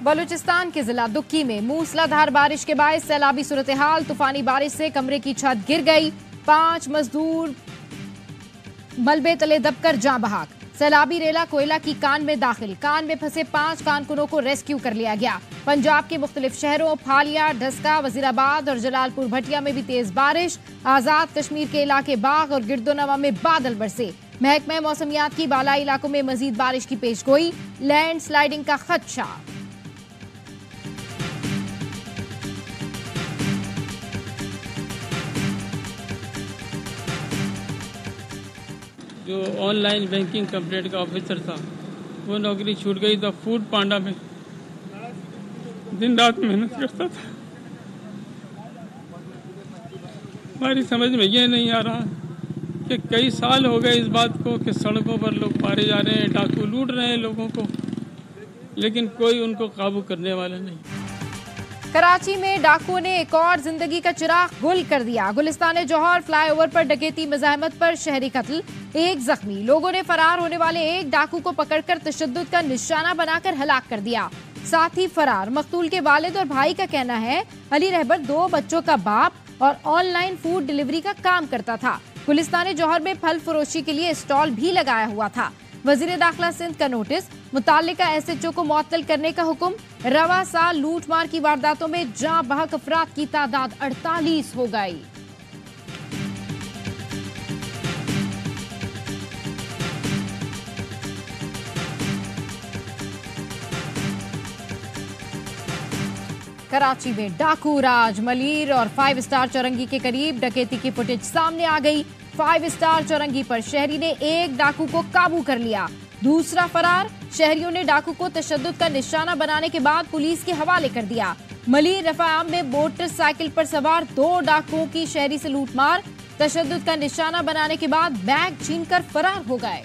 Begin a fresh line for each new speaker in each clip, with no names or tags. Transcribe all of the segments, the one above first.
बलूचिस्तान के जिला दुक्की में मूसलाधार बारिश के बायस सैलाबी सूरत हाल। तूफानी बारिश से कमरे की छत गिर गई। 5 मजदूर मलबे तले दबकर जान बहक। सैलाबी रेला कोयला की कान में दाखिल। कान में फंसे 5 कारकुनों को रेस्क्यू कर लिया गया। पंजाब के मुख्तलिफ शहरों फालिया, ढस्का, वजीराबाद और जलालपुर भटिया में भी तेज बारिश। आजाद कश्मीर के इलाके बाग और गिरदोनवा में बादल बरसे। महकमा मौसमियात की बालाई इलाकों में मजीद बारिश की पेशगोई। लैंड स्लाइडिंग का खदशा।
जो ऑनलाइन बैंकिंग कंप्लेंट का ऑफिसर था वो नौकरी छूट गई तो फूड पांडा में दिन रात मेहनत करता था। हमारी समझ में ये नहीं आ रहा कि कई साल हो गए इस बात को कि सड़कों पर लोग मारे जा रहे हैं, डाकू लूट रहे हैं लोगों को, लेकिन कोई उनको काबू करने वाला नहीं।
कराची में डाकुओं ने एक और जिंदगी का चिराग गुल कर दिया। गुलिस्तान जौहर फ्लाईओवर पर डकैती मज़ाहमत पर शहरी कत्ल, 1 जख्मी। लोगों ने फरार होने वाले एक डाकू को पकड़कर तशद्दुद का निशाना बनाकर हलाक कर दिया। साथ ही फरार मकतूल के वालिद और भाई का कहना है अली रहबर 2 बच्चों का बाप और ऑनलाइन फूड डिलीवरी का काम करता था। गुलिस्तान जौहर में फल फरोशी के लिए स्टॉल भी लगाया हुआ था। वजीर दाखिला सिंध का नोटिस, मुताल्लिका SHO को मुअत्तल करने का हुक्म। रवा साल लूटमार की वारदातों में जां बहक अफराद की तादाद 48 हो गई। कराची में डाकू राज। मलीर और 5 स्टार चौरंगी के करीब डकैती की फुटेज सामने आ गई। 5 स्टार चौरंगी पर शहरी ने एक डाकू को काबू कर लिया, दूसरा फरार। शहरियों ने डाकू को तशद्दुद का निशाना बनाने के बाद पुलिस के हवाले कर दिया। मलीर रफाआम में मोटरसाइकिल पर सवार 2 डाकुओं की शहरी से लूटमार। तशद्दुद का निशाना बनाने के बाद बैग छीनकर फरार हो गए।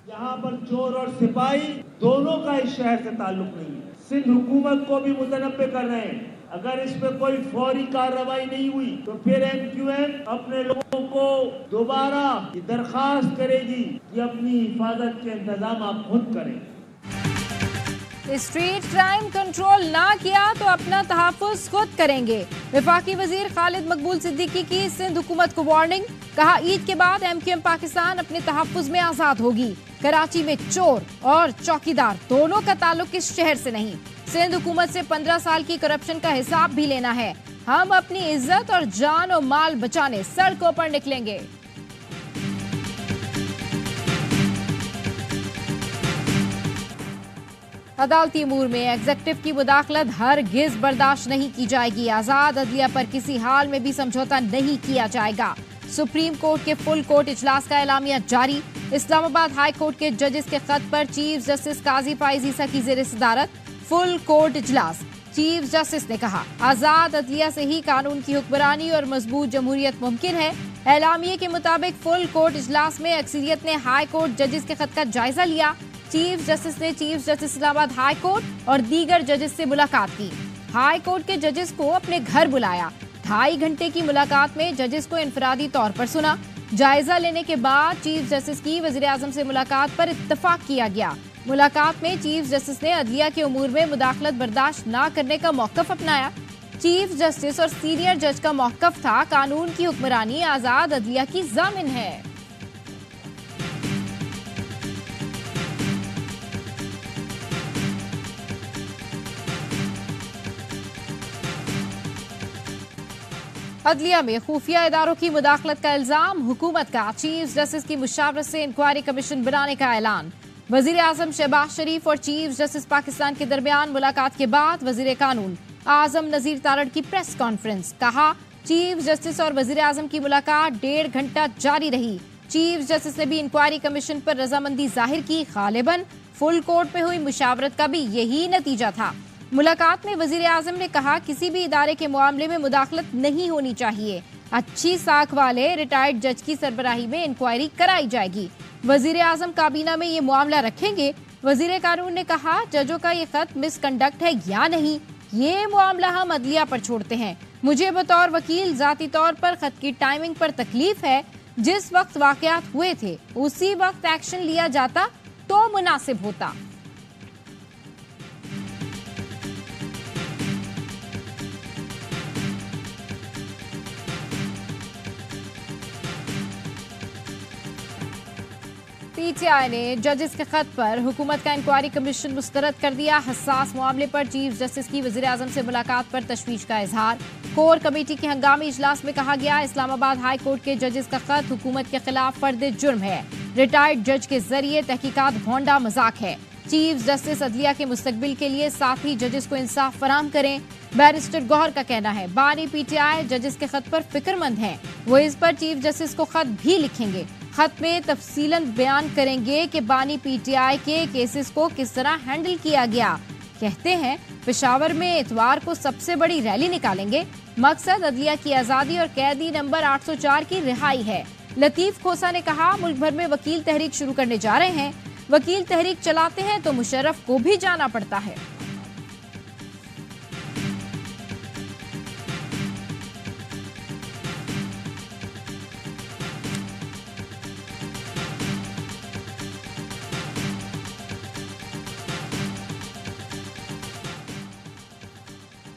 यहाँ पर चोर और सिपाही दोनों का इस शहर से ताल्लुक नहीं है। सिंध हुकूमत को भी मुतनब्बे कर रहे हैं, अगर इस पे कोई फौरी कार्रवाई नहीं हुई तो फिर MQM अपने लोगों को दोबारा दरखास्त करेगी कि अपनी हिफाजत के इंतजाम आप खुद करें।
स्ट्रीट क्राइम कंट्रोल ना किया तो अपना तहफ़्फ़ुज़ खुद करेंगे। वफाकी वजीर खालिद मकबूल सिद्दीकी की सिंध हुकूमत को वार्निंग। कहा ईद के बाद MQM पाकिस्तान अपने तहफ़्फ़ुज़ में आज़ाद होगी। कराची में चोर और चौकीदार दोनों का ताल्लुक इस शहर से नहीं। सिंध हुकूमत से 15 साल की करप्शन का हिसाब भी लेना है। हम अपनी इज्जत और जान और माल बचाने सड़कों पर निकलेंगे। अदालती अमूर में एग्जेक्टिव की मुदाखलत हरगिज बर्दाश्त नहीं की जाएगी। आजाद अदलिया पर किसी हाल में भी समझौता नहीं किया जाएगा। सुप्रीम कोर्ट के फुल कोर्ट इजलास का एलामिया जारी। इस्लामाबाद हाई कोर्ट के जजेस के खत पर चीफ जस्टिस काजी फाइज ईसा की जेर सदारत फुल कोर्ट इजलास। चीफ जस्टिस ने कहा आजाद अदलिया से ही कानून की हुक्मरानी और मजबूत जमहूरियत मुमकिन है। एलामिये के मुताबिक फुल कोर्ट इजलास में अक्सरियत ने हाई कोर्ट जजेस के खत का जायजा लिया। चीफ जस्टिस ने chief justice Islamabad high court और दीगर जजेस से मुलाकात की। हाई कोर्ट के जजेस को अपने घर बुलाया। 2.5 घंटे की मुलाकात में जजेस को इनफरादी तौर पर सुना। जायजा लेने के बाद चीफ जस्टिस की वजीर आजम से मुलाकात पर इत्तफाक किया गया। मुलाकात में चीफ जस्टिस ने अदलिया के उमूर में मुदाखलत बर्दाश्त न करने का मौकफ अपनाया। चीफ जस्टिस और सीनियर जज का मौकफ था कानून की हुक्मरानी आजाद अदलिया की जामिन है। अदलिया में खुफिया इदारों की मुदाखलत का इल्जाम। हुकूमत का चीफ जस्टिस की मुशावरत से इंक्वायरी कमीशन बनाने का ऐलान। वजीर आजम शहबाज शरीफ और चीफ जस्टिस पाकिस्तान के दरमियान मुलाकात के बाद वजीर कानून आजम नजीर तारड़ की प्रेस कॉन्फ्रेंस। कहा चीफ जस्टिस और वजीर आजम की मुलाकात 1.5 घंटा जारी रही। चीफ जस्टिस ने भी इंक्वायरी कमीशन पर रजामंदी जाहिर की। गालिबन फुल कोर्ट में हुई मुशावरत का भी यही नतीजा था। मुलाकात में वजीर आजम ने कहा किसी भी इदारे के मामले में मुदाखलत नहीं होनी चाहिए। अच्छी साख वाले रिटायर्ड जज की सरबराही में इंक्वायरी कराई जाएगी। वजीर आजम काबीना में ये मामला रखेंगे। वजीर कानून ने कहा जजों का ये खत मिसकंडक्ट है या नहीं, ये मामला हम अदलिया पर छोड़ते हैं। मुझे बतौर वकील जाती तौर पर खत की टाइमिंग पर तकलीफ है। जिस वक्त वाकयात हुए थे उसी वक्त एक्शन लिया जाता तो मुनासिब होता। पीटीआई ने जजेस के खत पर हुकूमत का इंक्वायरी कमीशन मुस्तरद कर दिया। हसास मामले पर चीफ जस्टिस की वजीर आजम से मुलाकात पर तशवीश का इजहार। कोर कमेटी के हंगामी इजलास में कहा गया, इस्लामाबाद हाई कोर्ट के जजेस का खत हुकूमत के खिलाफ फर्द जुर्म है। रिटायर्ड जज के जरिए तहकीकात भोंडा मजाक है। चीफ जस्टिस अदलिया के मुस्तकबिल के लिए साथी जजेस को इंसाफ फराम करें। बैरिस्टर गौहर का कहना है, बानी पीटीआई जजेस के खत पर फिक्रमंद हैं। वो इस पर चीफ जस्टिस को खत भी लिखेंगे। खत में तफसीलन बयान करेंगे कि बानी पीटीआई के केसेस को किस तरह हैंडल किया गया। कहते हैं पेशावर में इतवार को सबसे बड़ी रैली निकालेंगे। मकसद अदलिया की आजादी और कैदी नंबर 804 की रिहाई है। लतीफ खोसा ने कहा, मुल्क भर में वकील तहरीक शुरू करने जा रहे हैं। वकील तहरीक चलाते हैं तो मुशर्रफ को भी जाना पड़ता है।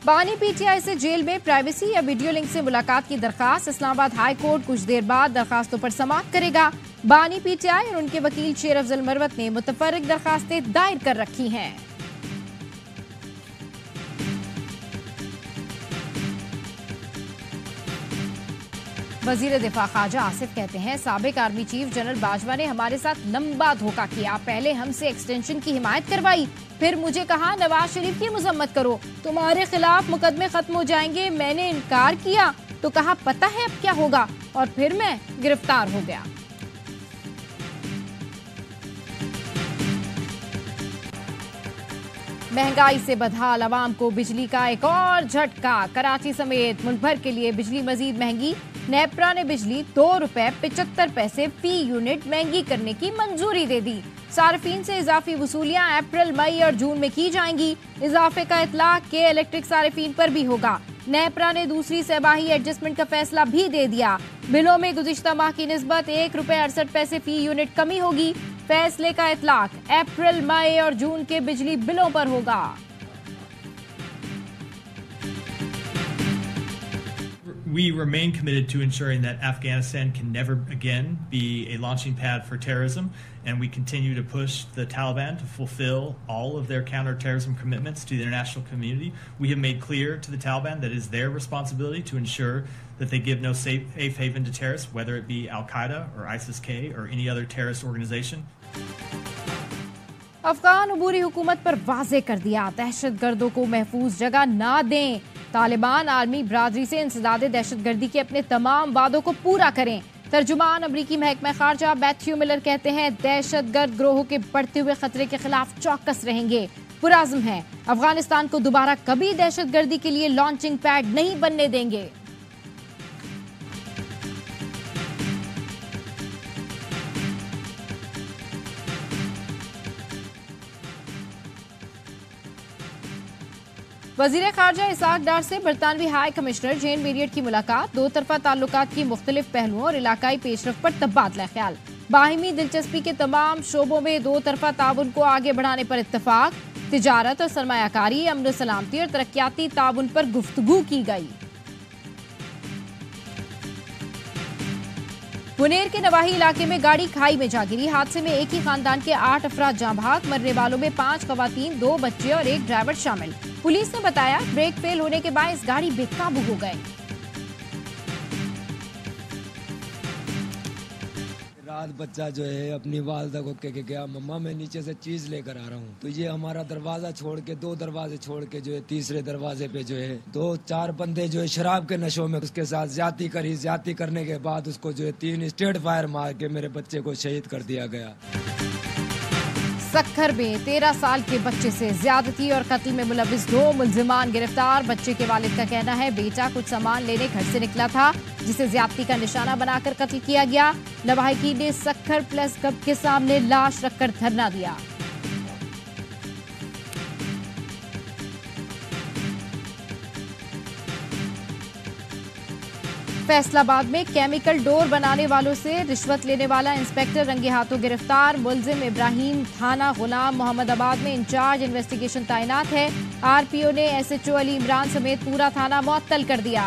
बानी पीटीआई से जेल में प्राइवेसी या वीडियो लिंक से मुलाकात की दरखास्त। इस्लामाबाद हाई कोर्ट कुछ देर बाद दरखास्तों पर समाअत करेगा। बानी पीटीआई और उनके वकील शेर अफजल मरवत ने मुतफर्रिक दरखास्तें दायर कर रखी हैं। वजीर दिफा ख्वाजा आसिफ कहते हैं, साबिक आर्मी चीफ जनरल बाजवा ने हमारे साथ लंबा धोखा किया। पहले हमसे एक्सटेंशन की हिमायत करवाई, फिर मुझे कहा नवाज शरीफ की मजम्मत करो, तुम्हारे खिलाफ मुकदमे खत्म हो जाएंगे। मैंने इनकार किया तो कहा पता है अब क्या होगा, और फिर मैं गिरफ्तार हो गया। महंगाई से बदहाल आवाम को बिजली का एक और झटका। कराची समेत मुल्क भर के लिए बिजली मजीद महंगी। नेपरा ने बिजली ₹2.75 फी यूनिट महंगी करने की मंजूरी दे दी। सार्फिन से इजाफी वसूलियां अप्रैल, मई और जून में की जाएंगी। इजाफे का इतलाक के इलेक्ट्रिक सार्फिन पर भी होगा। नेपरा ने दूसरी सहबाही एडजस्टमेंट का फैसला भी दे दिया। बिलों में गुज़िश्ता माह की निस्बत ₹1.68 फी यूनिट कमी होगी। फैसले का इतलाक अप्रैल, मई और जून के बिजली बिलों पर होगा।
We remain committed to ensuring that Afghanistan can never again be a launching pad for terrorism, and we continue to push the Taliban to fulfill all of their counterterrorism commitments to the international community. We have made clear to the Taliban that it is their responsibility to ensure that they give no safe haven to terrorists, whether it be Al-Qaeda or ISIS-K or any other terrorist organization.
Afghan अबूरी हुकूमत पर वाज़े कर दिया, दहशतगर्दों को महफूज जगह ना दें। तालिबान आर्मी बरादरी से इंसदादे दहशतगर्दी के अपने तमाम वादों को पूरा करें। तर्जुमान अमरीकी महकमा खारजा मैथ्यू मिलर कहते हैं, दहशतगर्द ग्रोहों के बढ़ते हुए खतरे के खिलाफ चौकस रहेंगे। पुराज़्म है, अफगानिस्तान को दोबारा कभी दहशतगर्दी के लिए लॉन्चिंग पैड नहीं बनने देंगे। वजीर खारजा इसाक डार से बरतानवी हाई कमिश्नर जेन मेरियट की मुलाकात। दो तरफा ताल्लुकात की मुख्तलिफ पहलुओं और इलाकाई पेशरफ पर तबादला ख्याल। बाहिमी दिलचस्पी के तमाम शोबों में दो तरफा ताउन को आगे बढ़ाने पर इत्तफाक। तिजारत और सरमायाकारी, अमन सलामती और तरक्याती ताउन पर गुफ्तगू की गई। मुनेर के नवाही इलाके में गाड़ी खाई में जा गिरी। हादसे में एक ही खानदान के 8 अफराद जाँ भाग। मरने वालों में 5 खवातीन, 2 बच्चे और 1 ड्राइवर शामिल। पुलिस ने बताया ब्रेक फेल होने के बायस गाड़ी बेकाबू हो गई।
रात बच्चा जो है अपनी वालदा को कह के गया, मम्मा मैं नीचे से चीज लेकर आ रहा हूँ। तो ये हमारा दरवाजा छोड़ के 2 दरवाजे छोड़ के जो है तीसरे दरवाजे पे जो है 2-4 बंदे जो है शराब के नशों में उसके साथ ज्यादती करी। ज्यादती करने के बाद उसको जो है 3 स्ट्रेट फायर मार के मेरे बच्चे को शहीद कर दिया गया।
सक्खर में 13 साल के बच्चे से ज्यादती और कत्ल में मुलविस 2 मुल्जिमान गिरफ्तार। बच्चे के वालिद का कहना है बेटा कुछ सामान लेने घर से निकला था, जिसे ज्यादती का निशाना बनाकर कत्ल किया गया। लवाहिकी ने सक्खर प्रेस क्लब के सामने लाश रखकर धरना दिया। फैसलाबाद में केमिकल डोर बनाने वालों से रिश्वत लेने वाला इंस्पेक्टर रंगे हाथों गिरफ्तार। मुलजिम इब्राहिम थाना गुलाम मोहम्मदाबाद में इंचार्ज इन्वेस्टिगेशन तैनात है। आरपीओ ने एसएचओ अली इमरान समेत पूरा थाना मुअत्तल कर दिया।